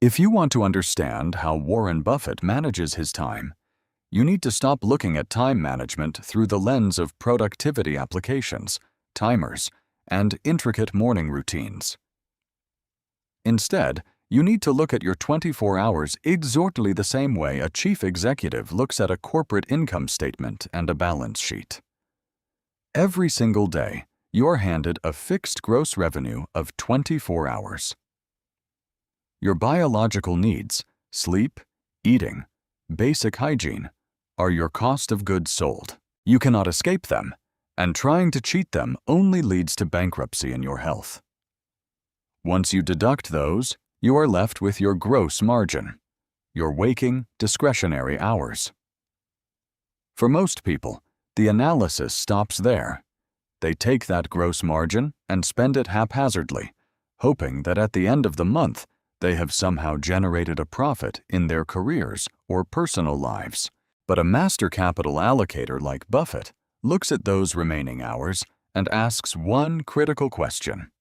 If you want to understand how Warren Buffett manages his time, you need to stop looking at time management through the lens of productivity applications, timers, and intricate morning routines. Instead, you need to look at your 24 hours exactly the same way a chief executive looks at a corporate income statement and a balance sheet. Every single day, you're handed a fixed gross revenue of 24 hours. Your biological needs, sleep, eating, basic hygiene, are your cost of goods sold. You cannot escape them, and trying to cheat them only leads to bankruptcy in your health. Once you deduct those, you are left with your gross margin, your waking, discretionary hours. For most people, the analysis stops there. They take that gross margin and spend it haphazardly, hoping that at the end of the month, they have somehow generated a profit in their careers or personal lives. But a master capital allocator like Buffett looks at those remaining hours and asks one critical question.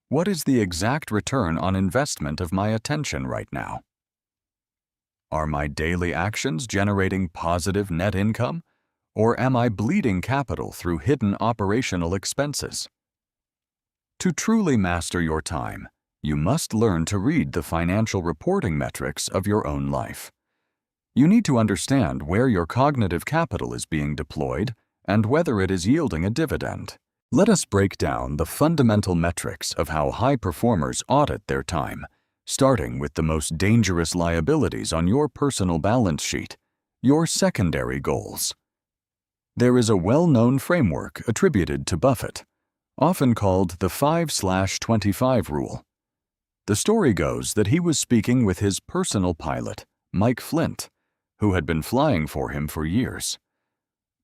What is the exact return on investment of my attention right now? Are my daily actions generating positive net income, or am I bleeding capital through hidden operational expenses? To truly master your time, you must learn to read the financial reporting metrics of your own life. You need to understand where your cognitive capital is being deployed and whether it is yielding a dividend. Let us break down the fundamental metrics of how high performers audit their time, starting with the most dangerous liabilities on your personal balance sheet, your secondary goals. There is a well-known framework attributed to Buffett, often called the 5/25 rule. The story goes that he was speaking with his personal pilot, Mike Flint, who had been flying for him for years.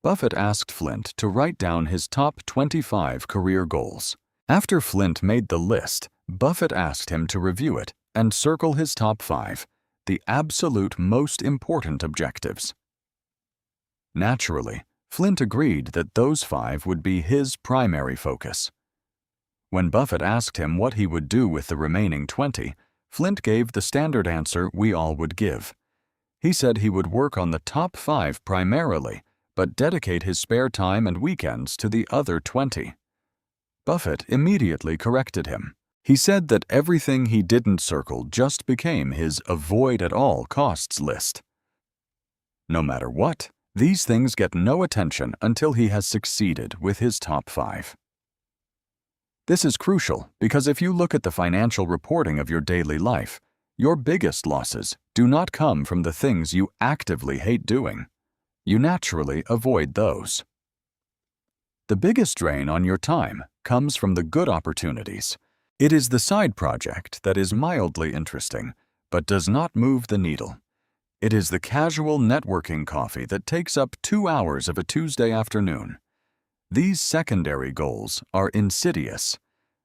Buffett asked Flint to write down his top 25 career goals. After Flint made the list, Buffett asked him to review it and circle his top 5, the absolute most important objectives. Naturally, Flint agreed that those 5 would be his primary focus. When Buffett asked him what he would do with the remaining 20, Flint gave the standard answer we all would give. He said he would work on the top 5 primarily, but dedicate his spare time and weekends to the other 20. Buffett immediately corrected him. He said that everything he didn't circle just became his avoid at all costs list. No matter what, these things get no attention until he has succeeded with his top 5. This is crucial because if you look at the financial reporting of your daily life, your biggest losses do not come from the things you actively hate doing. You naturally avoid those. The biggest drain on your time comes from the good opportunities. It is the side project that is mildly interesting, but does not move the needle. It is the casual networking coffee that takes up 2 hours of a Tuesday afternoon. These secondary goals are insidious.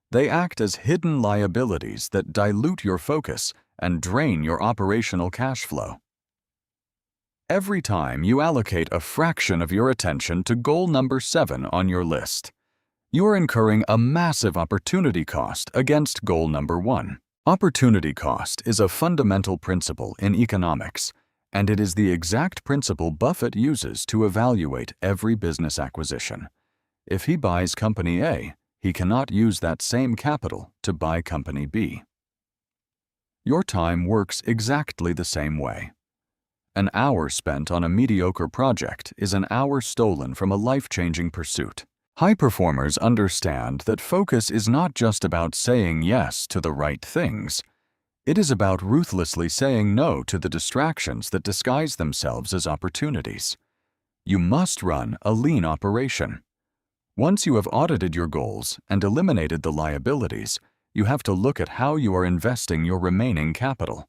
They act as hidden liabilities that dilute your focus and drain your operational cash flow. Every time you allocate a fraction of your attention to goal number 7 on your list, you are incurring a massive opportunity cost against goal number 1. Opportunity cost is a fundamental principle in economics, and it is the exact principle Buffett uses to evaluate every business acquisition. If he buys Company A, he cannot use that same capital to buy Company B. Your time works exactly the same way. An hour spent on a mediocre project is an hour stolen from a life-changing pursuit. High performers understand that focus is not just about saying yes to the right things. It is about ruthlessly saying no to the distractions that disguise themselves as opportunities. You must run a lean operation. Once you have audited your goals and eliminated the liabilities, you have to look at how you are investing your remaining capital.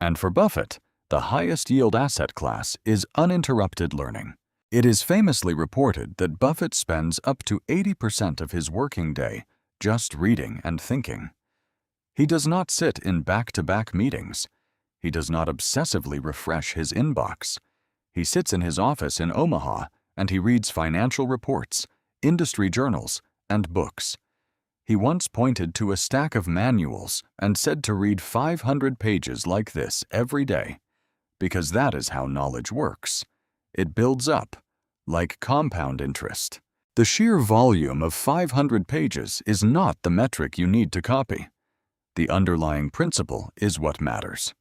And for Buffett, the highest yield asset class is uninterrupted learning. It is famously reported that Buffett spends up to 80% of his working day just reading and thinking. He does not sit in back-to-back meetings. He does not obsessively refresh his inbox. He sits in his office in Omaha and he reads financial reports, industry journals, and books. He once pointed to a stack of manuals and said to read 500 pages like this every day, because that is how knowledge works. It builds up, like compound interest. The sheer volume of 500 pages is not the metric you need to copy. The underlying principle is what matters.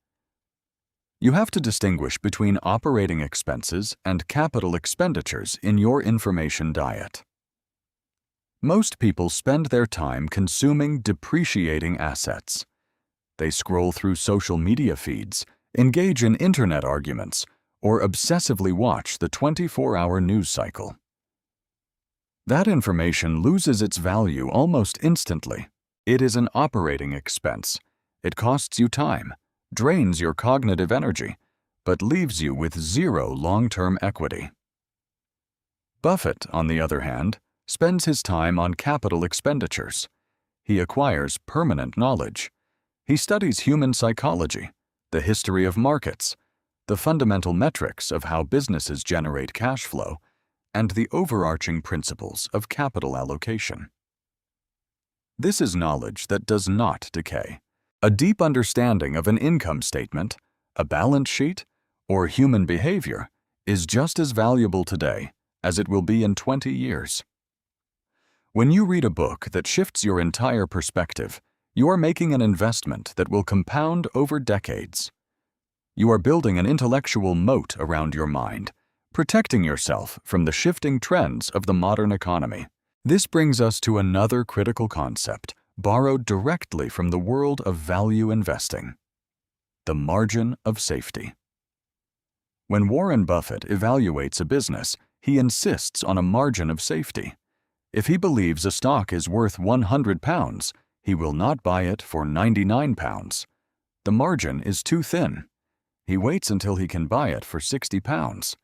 You have to distinguish between operating expenses and capital expenditures in your information diet. Most people spend their time consuming depreciating assets. They scroll through social media feeds, engage in internet arguments, or obsessively watch the 24-hour news cycle. That information loses its value almost instantly. It is an operating expense. It costs you time, drains your cognitive energy, but leaves you with zero long-term equity. Buffett, on the other hand, spends his time on capital expenditures. He acquires permanent knowledge. He studies human psychology, the history of markets, the fundamental metrics of how businesses generate cash flow, and the overarching principles of capital allocation. This is knowledge that does not decay. A deep understanding of an income statement, a balance sheet, or human behavior is just as valuable today as it will be in 20 years. When you read a book that shifts your entire perspective, you are making an investment that will compound over decades. You are building an intellectual moat around your mind, protecting yourself from the shifting trends of the modern economy. This brings us to another critical concept, borrowed directly from the world of value investing: the margin of safety. When Warren Buffett evaluates a business, he insists on a margin of safety. If he believes a stock is worth £100, he will not buy it for £99. The margin is too thin. He waits until he can buy it for £60.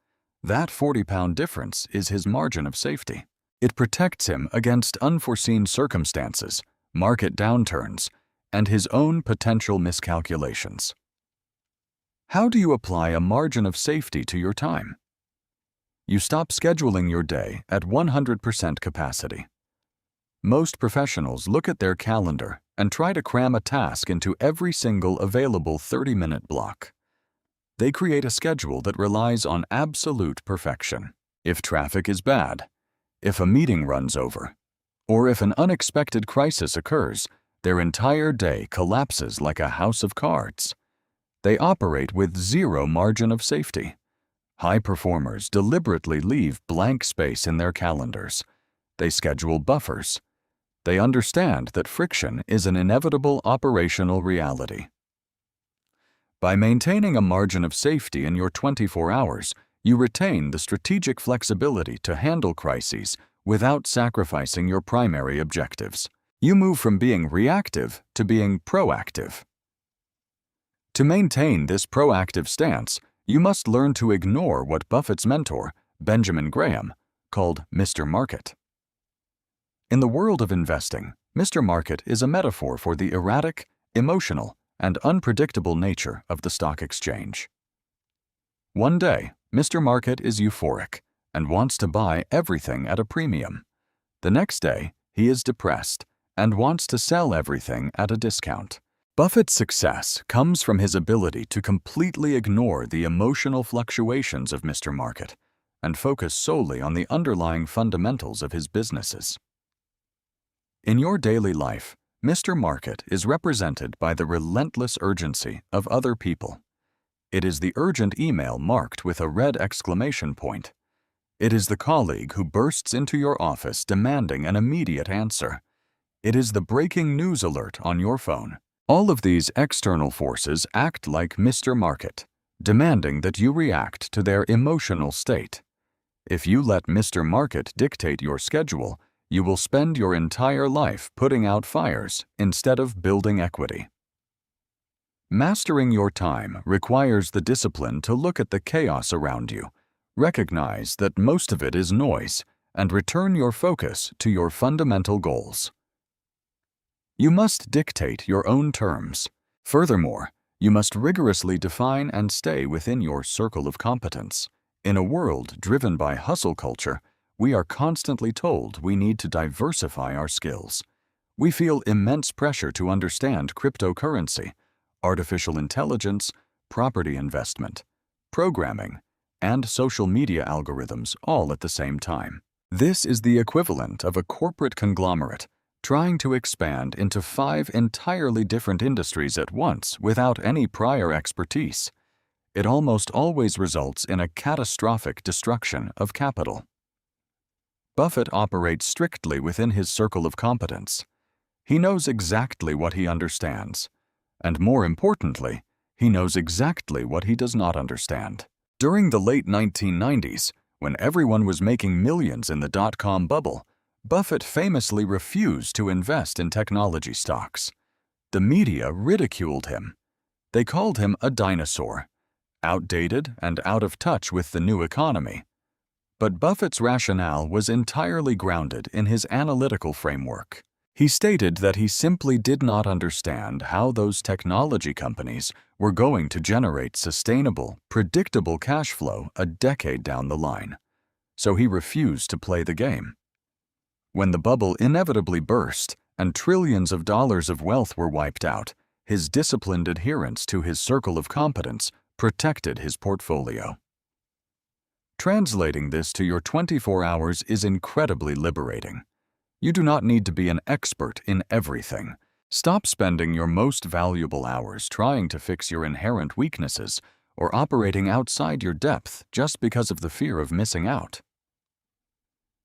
That £40 difference is his margin of safety. It protects him against unforeseen circumstances, market downturns, and his own potential miscalculations. How do you apply a margin of safety to your time? You stop scheduling your day at 100% capacity. Most professionals look at their calendar and try to cram a task into every single available 30-minute block. They create a schedule that relies on absolute perfection. If traffic is bad, if a meeting runs over, or if an unexpected crisis occurs, their entire day collapses like a house of cards. They operate with zero margin of safety. High performers deliberately leave blank space in their calendars. They schedule buffers. They understand that friction is an inevitable operational reality. By maintaining a margin of safety in your 24 hours, you retain the strategic flexibility to handle crises without sacrificing your primary objectives. You move from being reactive to being proactive. To maintain this proactive stance, you must learn to ignore what Buffett's mentor, Benjamin Graham, called Mr. Market. In the world of investing, Mr. Market is a metaphor for the erratic, emotional, and unpredictable nature of the stock exchange. One day, Mr. Market is euphoric and wants to buy everything at a premium. The next day, he is depressed and wants to sell everything at a discount. Buffett's success comes from his ability to completely ignore the emotional fluctuations of Mr. Market and focus solely on the underlying fundamentals of his businesses. In your daily life, Mr. Market is represented by the relentless urgency of other people. It is the urgent email marked with a red exclamation point. It is the colleague who bursts into your office demanding an immediate answer. It is the breaking news alert on your phone. All of these external forces act like Mr. Market, demanding that you react to their emotional state. If you let Mr. Market dictate your schedule, you will spend your entire life putting out fires instead of building equity. Mastering your time requires the discipline to look at the chaos around you, recognize that most of it is noise, and return your focus to your fundamental goals. You must dictate your own terms. Furthermore, you must rigorously define and stay within your circle of competence. In a world driven by hustle culture, we are constantly told we need to diversify our skills. We feel immense pressure to understand cryptocurrency, artificial intelligence, property investment, programming, and social media algorithms all at the same time. This is the equivalent of a corporate conglomerate trying to expand into 5 entirely different industries at once without any prior expertise. It almost always results in a catastrophic destruction of capital. Buffett operates strictly within his circle of competence. He knows exactly what he understands, and more importantly, he knows exactly what he does not understand. During the late 1990s, when everyone was making millions in the dot-com bubble, Buffett famously refused to invest in technology stocks. The media ridiculed him. They called him a dinosaur, outdated and out of touch with the new economy. But Buffett's rationale was entirely grounded in his analytical framework. He stated that he simply did not understand how those technology companies were going to generate sustainable, predictable cash flow a decade down the line. So he refused to play the game. When the bubble inevitably burst and trillions of dollars of wealth were wiped out, his disciplined adherence to his circle of competence protected his portfolio. Translating this to your 24 hours is incredibly liberating. You do not need to be an expert in everything. Stop spending your most valuable hours trying to fix your inherent weaknesses or operating outside your depth just because of the fear of missing out.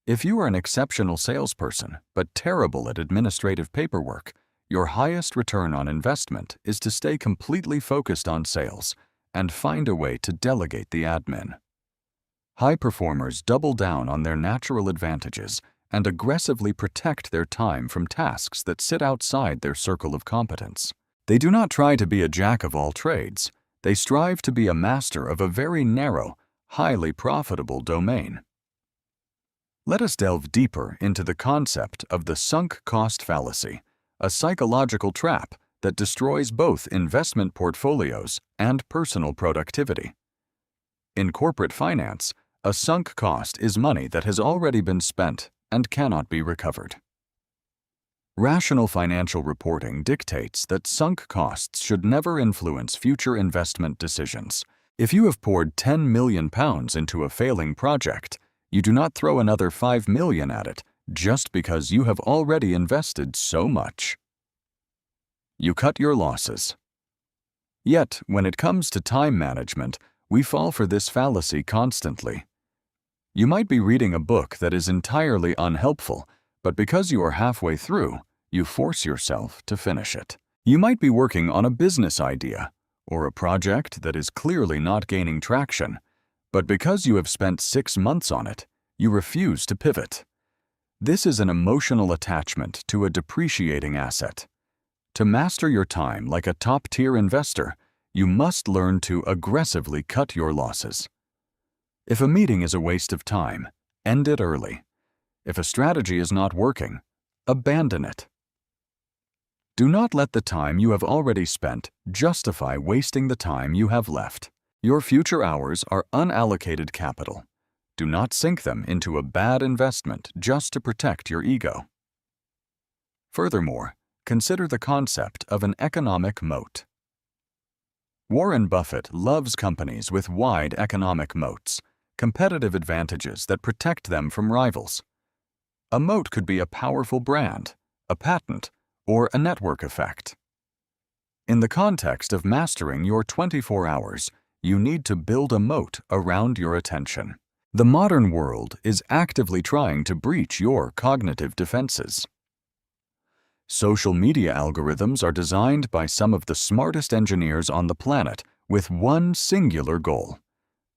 If you are an exceptional salesperson but terrible at administrative paperwork, your highest return on investment is to stay completely focused on sales and find a way to delegate the admin. High performers double down on their natural advantages and aggressively protect their time from tasks that sit outside their circle of competence. They do not try to be a jack of all trades. They strive to be a master of a very narrow, highly profitable domain. Let us delve deeper into the concept of the sunk cost fallacy, a psychological trap that destroys both investment portfolios and personal productivity. In corporate finance, a sunk cost is money that has already been spent and cannot be recovered. Rational financial reporting dictates that sunk costs should never influence future investment decisions. If you have poured £10 million into a failing project, you do not throw another $5 million at it just because you have already invested so much. You cut your losses. Yet, when it comes to time management, we fall for this fallacy constantly. You might be reading a book that is entirely unhelpful, but because you are halfway through, you force yourself to finish it. You might be working on a business idea or a project that is clearly not gaining traction, but because you have spent 6 months on it, you refuse to pivot. This is an emotional attachment to a depreciating asset. To master your time like a top-tier investor, you must learn to aggressively cut your losses. If a meeting is a waste of time, end it early. If a strategy is not working, abandon it. Do not let the time you have already spent justify wasting the time you have left. Your future hours are unallocated capital. Do not sink them into a bad investment just to protect your ego. Furthermore, consider the concept of an economic moat. Warren Buffett loves companies with wide economic moats, competitive advantages that protect them from rivals. A moat could be a powerful brand, a patent, or a network effect. In the context of mastering your 24 hours, you need to build a moat around your attention. The modern world is actively trying to breach your cognitive defenses. Social media algorithms are designed by some of the smartest engineers on the planet with one singular goal: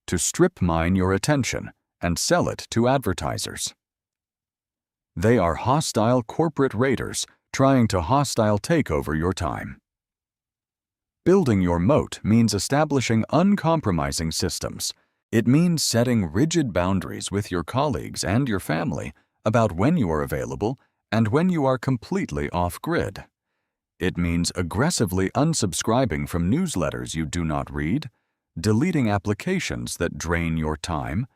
to strip mine your attention and sell it to advertisers. They are hostile corporate raiders trying to hostile take over your time. Building your moat means establishing uncompromising systems. It means setting rigid boundaries with your colleagues and your family about when you are available and when you are completely off-grid. It means aggressively unsubscribing from newsletters you do not read, deleting applications that drain your time,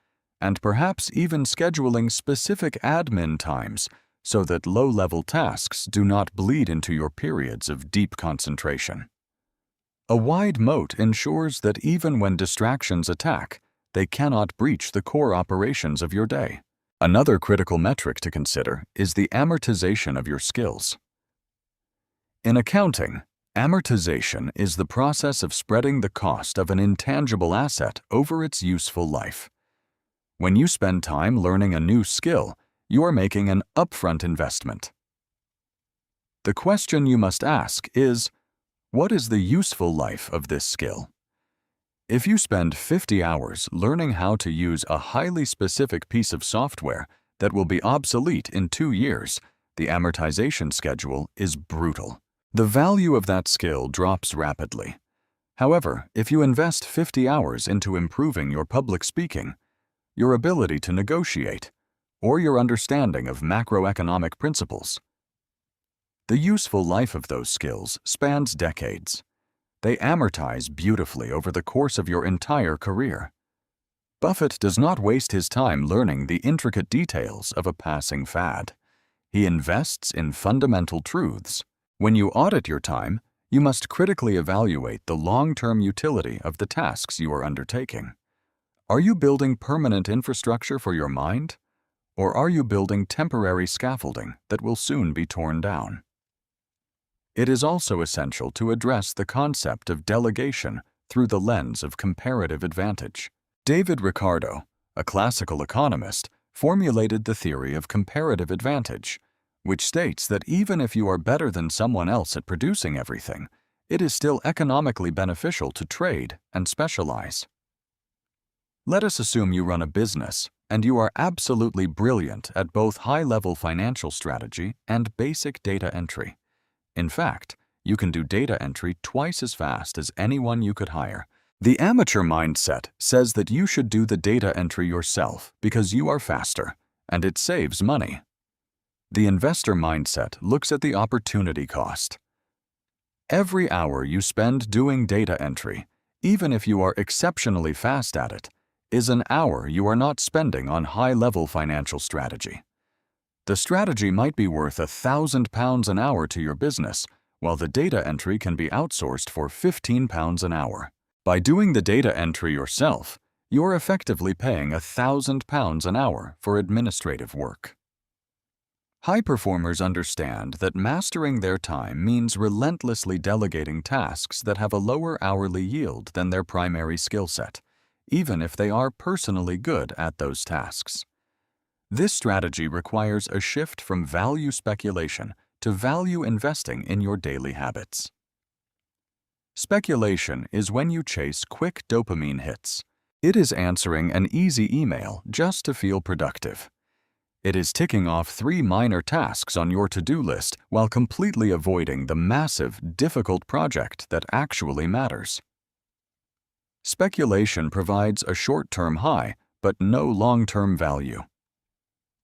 and perhaps even scheduling specific admin times so that low-level tasks do not bleed into your periods of deep concentration. A wide moat ensures that even when distractions attack, they cannot breach the core operations of your day. Another critical metric to consider is the amortization of your skills. In accounting, amortization is the process of spreading the cost of an intangible asset over its useful life. When you spend time learning a new skill, you are making an upfront investment. The question you must ask is, what is the useful life of this skill? If you spend 50 hours learning how to use a highly specific piece of software that will be obsolete in 2 years, the amortization schedule is brutal. The value of that skill drops rapidly. However, if you invest 50 hours into improving your public speaking, your ability to negotiate, or your understanding of macroeconomic principles, the useful life of those skills spans decades. They amortize beautifully over the course of your entire career. Buffett does not waste his time learning the intricate details of a passing fad. He invests in fundamental truths. When you audit your time, you must critically evaluate the long-term utility of the tasks you are undertaking. Are you building permanent infrastructure for your mind, or are you building temporary scaffolding that will soon be torn down? It is also essential to address the concept of delegation through the lens of comparative advantage. David Ricardo, a classical economist, formulated the theory of comparative advantage, which states that even if you are better than someone else at producing everything, it is still economically beneficial to trade and specialize. Let us assume you run a business and you are absolutely brilliant at both high-level financial strategy and basic data entry. In fact, you can do data entry twice as fast as anyone you could hire. The amateur mindset says that you should do the data entry yourself because you are faster, and it saves money. The investor mindset looks at the opportunity cost. Every hour you spend doing data entry, even if you are exceptionally fast at it, is an hour you are not spending on high-level financial strategy. The strategy might be worth £1,000 an hour to your business, while the data entry can be outsourced for £15 an hour. By doing the data entry yourself, you're effectively paying £1,000 an hour for administrative work. High performers understand that mastering their time means relentlessly delegating tasks that have a lower hourly yield than their primary skill set, even if they are personally good at those tasks. This strategy requires a shift from value speculation to value investing in your daily habits. Speculation is when you chase quick dopamine hits. It is answering an easy email just to feel productive. It is ticking off 3 minor tasks on your to-do list while completely avoiding the massive, difficult project that actually matters. Speculation provides a short-term high, but no long-term value.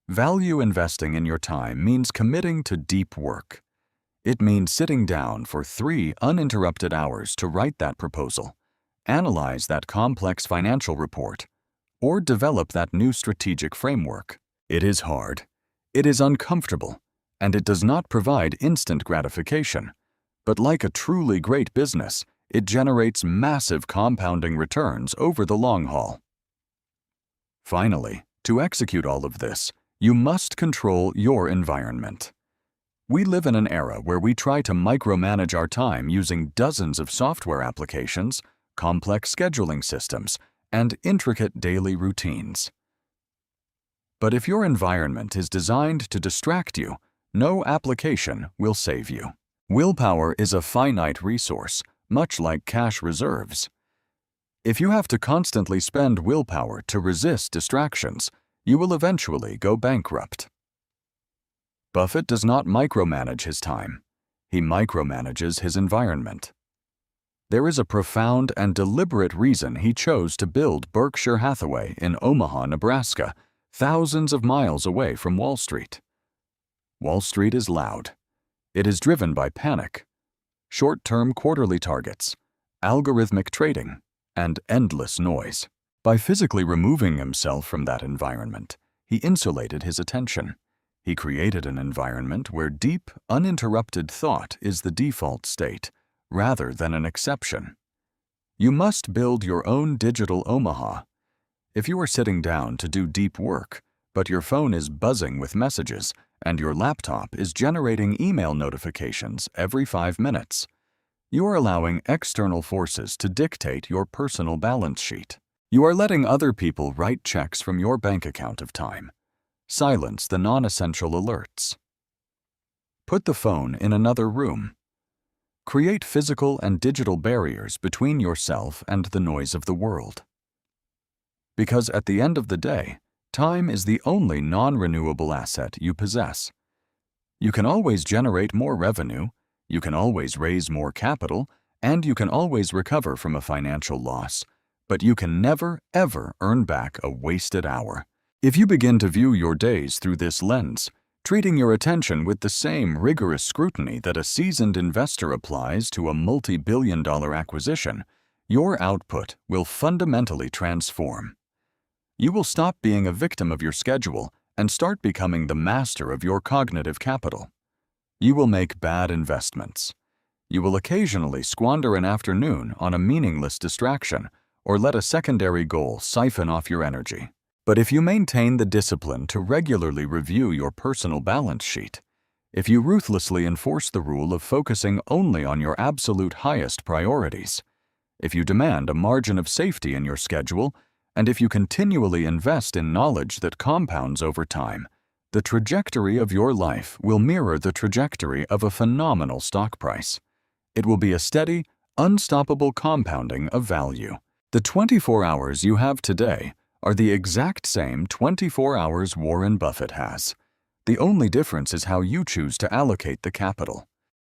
Value investing in your time means committing to deep work. It means sitting down for 3 uninterrupted hours to write that proposal, analyze that complex financial report, or develop that new strategic framework. It is hard, it is uncomfortable, and it does not provide instant gratification. But like a truly great business, it generates massive compounding returns over the long haul. Finally, to execute all of this, you must control your environment. We live in an era where we try to micromanage our time using dozens of software applications, complex scheduling systems, and intricate daily routines. But if your environment is designed to distract you, no application will save you. Willpower is a finite resource, much like cash reserves. If you have to constantly spend willpower to resist distractions, you will eventually go bankrupt. Buffett does not micromanage his time. He micromanages his environment. There is a profound and deliberate reason he chose to build Berkshire Hathaway in Omaha, Nebraska, thousands of miles away from Wall Street. Wall Street is loud. It is driven by panic, short-term quarterly targets, algorithmic trading, and endless noise. By physically removing himself from that environment, he insulated his attention. He created an environment where deep, uninterrupted thought is the default state, rather than an exception. You must build your own digital Omaha. If you are sitting down to do deep work, but your phone is buzzing with messages and your laptop is generating email notifications every 5 minutes, you are allowing external forces to dictate your personal balance sheet. You are letting other people write checks from your bank account of time. Silence the non-essential alerts. Put the phone in another room. Create physical and digital barriers between yourself and the noise of the world. Because at the end of the day, time is the only non-renewable asset you possess. You can always generate more revenue, you can always raise more capital, and you can always recover from a financial loss, but you can never, ever earn back a wasted hour. If you begin to view your days through this lens, treating your attention with the same rigorous scrutiny that a seasoned investor applies to a multi-billion-dollar acquisition, your output will fundamentally transform. You will stop being a victim of your schedule and start becoming the master of your cognitive capital. You will make bad investments. You will occasionally squander an afternoon on a meaningless distraction or let a secondary goal siphon off your energy. But if you maintain the discipline to regularly review your personal balance sheet, if you ruthlessly enforce the rule of focusing only on your absolute highest priorities, if you demand a margin of safety in your schedule, and if you continually invest in knowledge that compounds over time, the trajectory of your life will mirror the trajectory of a phenomenal stock price. It will be a steady, unstoppable compounding of value. The 24 hours you have today are the exact same 24 hours Warren Buffett has. The only difference is how you choose to allocate the capital.